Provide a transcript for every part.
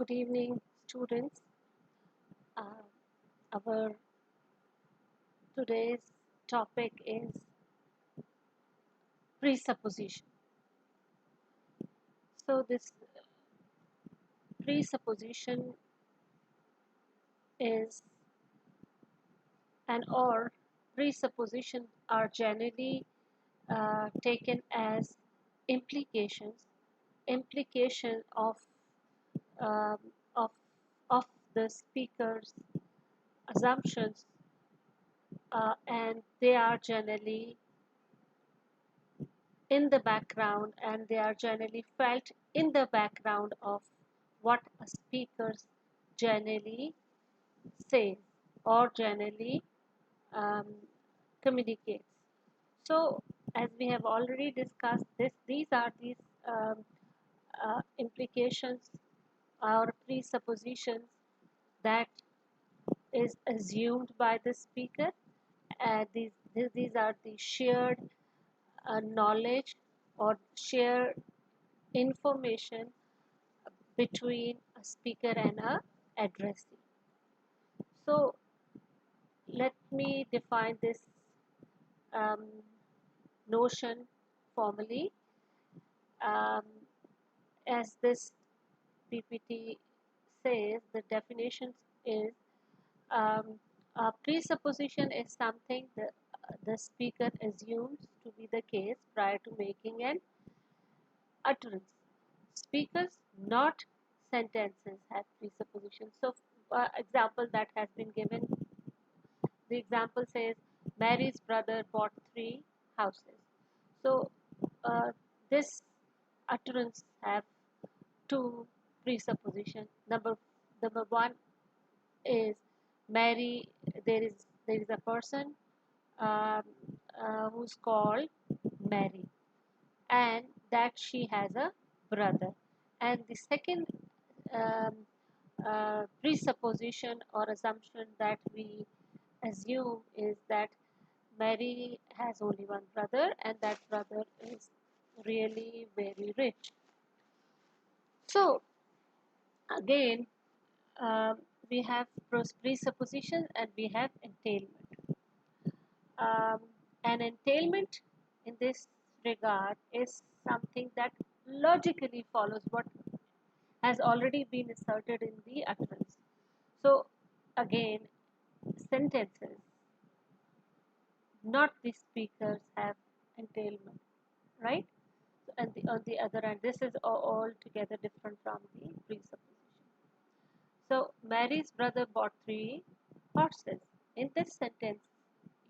Good evening, students. Uh, our today's topic is presupposition. So, this presupposition is an or presuppositions are generally taken as implications, implication um, of of the speaker's assumptions, and they are generally in the background and they are generally felt in the background of what a speaker generally says or generally um, communicates. So, as we have already discussed, these are these implications or presuppositions that is assumed by the speaker. These are the shared knowledge or shared information between a speaker and a addressee. So let me define this um, notion formally. Um, as this PPT says, the definition is a presupposition is something the speaker assumes to be the case prior to making an utterance. Speakers, not sentences, have presuppositions. So, example that has been given. The example says, Mary's brother bought three houses. So, uh, this utterance have two presuppositions. Number one is Mary. There is a person um, who's called Mary, and that she has a brother. And the second um, presupposition or assumption that we assume is that Mary has only one brother, and that brother is really very rich. So, again, um, we have presupposition and we have entailment. Um, an entailment in this regard is something that logically follows what has already been asserted in the utterance. So, again, sentences, not the speakers, have entailment, right? So, and on the other hand, this is altogether different from the presupposition. So, Mary's brother bought three horses. In this sentence,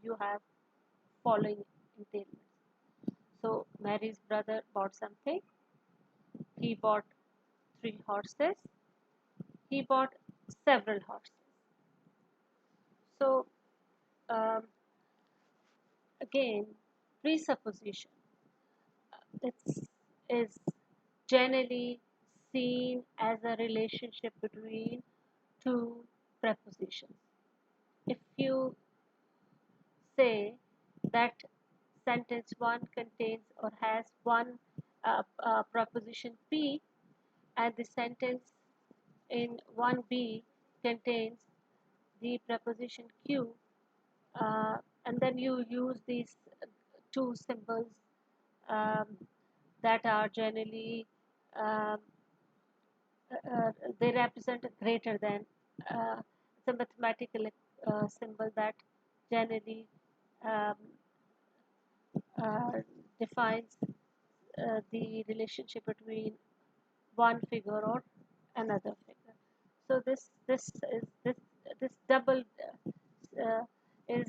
you have following entailments. So, Mary's brother bought something. He bought three horses. He bought several horses. So, um, again, presupposition. This is generally seen as a relationship between two prepositions. If you say that sentence 1 contains or has one preposition P and the sentence in 1B contains the preposition Q, and then you use these two symbols um, that are generally um, they represent a greater than. It's a mathematical symbol that generally um, uh, defines the relationship between one figure or another figure. So this double uh, is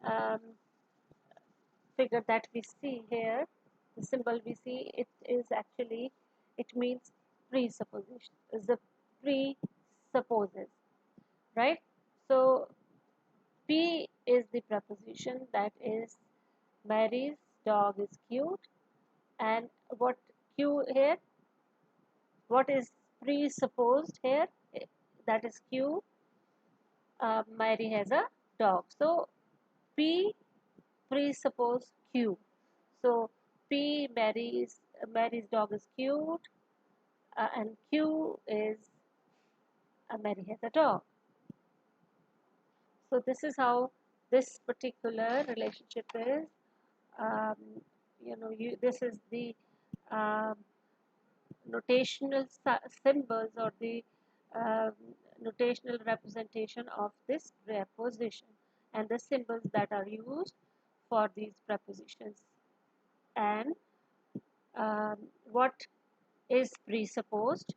um, figure that we see here. The symbol we see, it is actually, it means presupposition. Is the presupposes, right? So P is the preposition, that is Mary's dog is cute, and what Q here, what is presupposed here, that is Q. Mary has a dog, so P presuppose Q. So P, Mary's dog is cute, and Q is Mary has a dog. So this is how this particular relationship is. Um, this is the um, notational symbols or the um, notational representation of this preposition and the symbols that are used for these prepositions. And what is presupposed?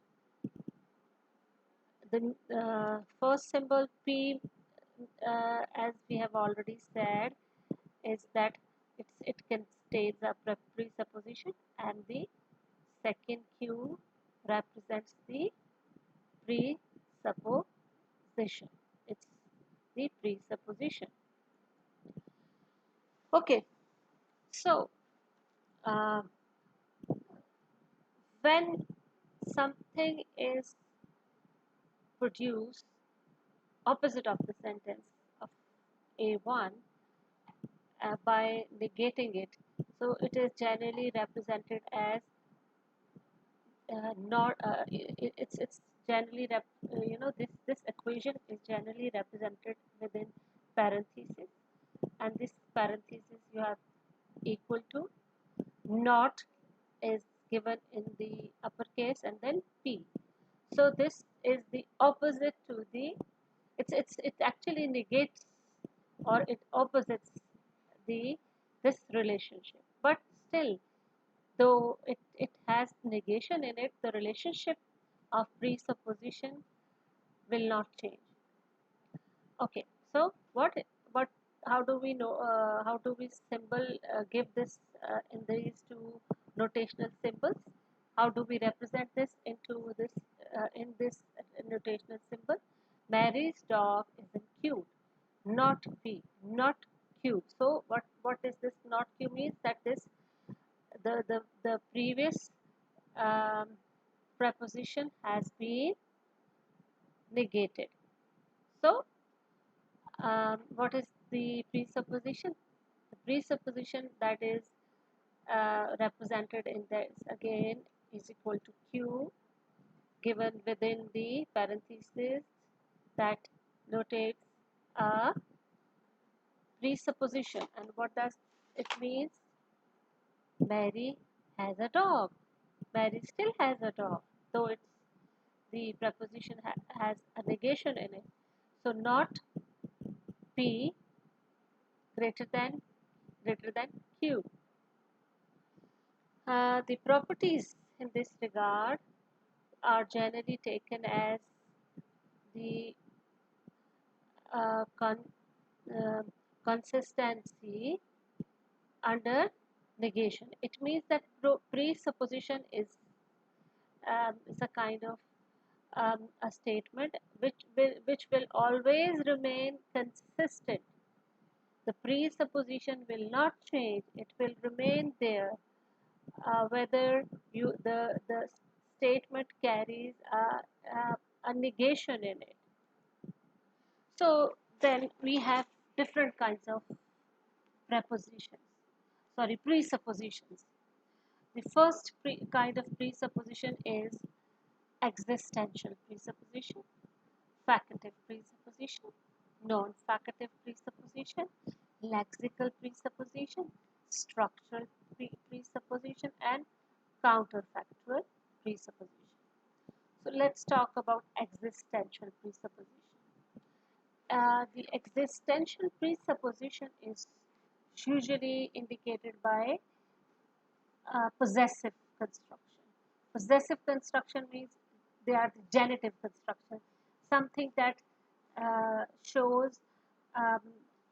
The first symbol P, as we have already said, is that it contains a presupposition, and the second Q represents the presupposition. It's the presupposition. Okay, so uh, when something is produced opposite of the sentence of A1 by negating it, so it is generally represented as not it's generally this equation is generally represented within parentheses, and this parenthesis you have equal to not is given in the uppercase and then p. So this is the opposite to the it actually negates or it opposites the this relationship, but still, though it has negation in it, the relationship of presupposition will not change. Okay, so what how do we know how do we symbol give this in these two notational symbols? How do we represent this into this in this notational symbol? Mary's dog is in Q, not P, not Q. So what is this not Q means? That this the previous um, preposition has been negated. So, what is the presupposition? The presupposition that is represented in this again is equal to Q given within the parenthesis that notates a presupposition. And what does it mean? Mary has a dog. Mary still has a dog, though it's the preposition has a negation in it. So not P greater than Q. The properties in this regard are generally taken as the uh, con, uh, consistency under negation. It means that presupposition is a kind of a statement which will always remain consistent. The presupposition will not change; it will remain there, whether the statement carries a negation in it. So then we have different kinds of prepositions, sorry, presuppositions. The first kind of presupposition is existential presupposition, facultative presupposition, non-facultative presupposition, lexical presupposition, structural presupposition, and counterfactual presupposition. So let's talk about existential presupposition. The existential presupposition is usually indicated by possessive construction. Possessive construction means they are the genitive construction, something that shows um,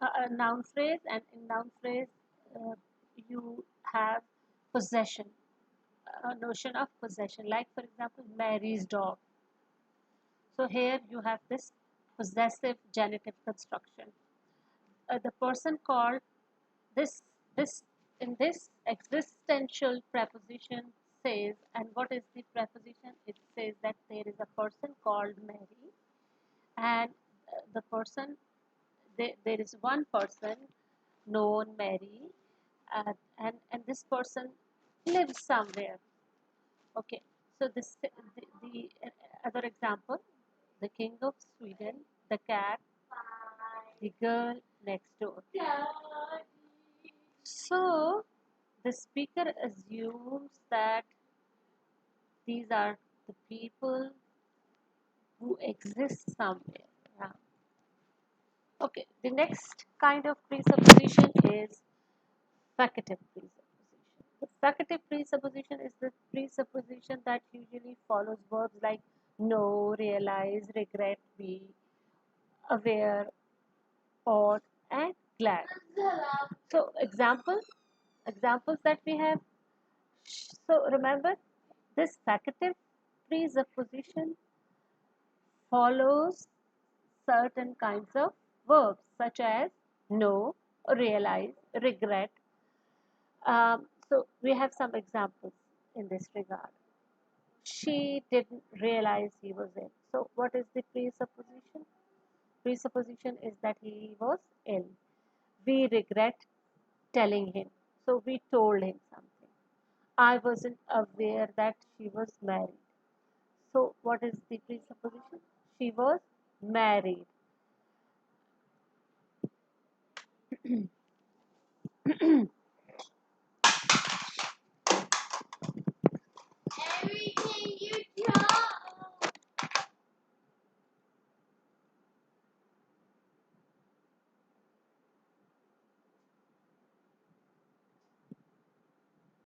a noun phrase, and in noun phrase you have possession, a notion of possession, like for example Mary's dog. So here you have this possessive genitive construction. The person called this this in this existential preposition says, and what is the preposition? It says that there is a person called Mary, and the person there is one person known Mary, and this person lives somewhere. Okay, so the other example, the king of Sweden, the cat, the girl next door. So the speaker assumes that these are the people who exist somewhere around. Okay, the next kind of presupposition is Facultative presupposition. The facultative presupposition is the presupposition that usually follows verbs like know, realize, regret, be, aware, ought, and glad. So examples that we have. So remember, this facultative presupposition follows certain kinds of verbs such as know, realize, regret. So we have some examples in this regard. She didn't realize he was ill. So what is the presupposition? Presupposition is that he was ill. We regret telling him. So we told him something. I wasn't aware that she was married. So what is the presupposition? She was married.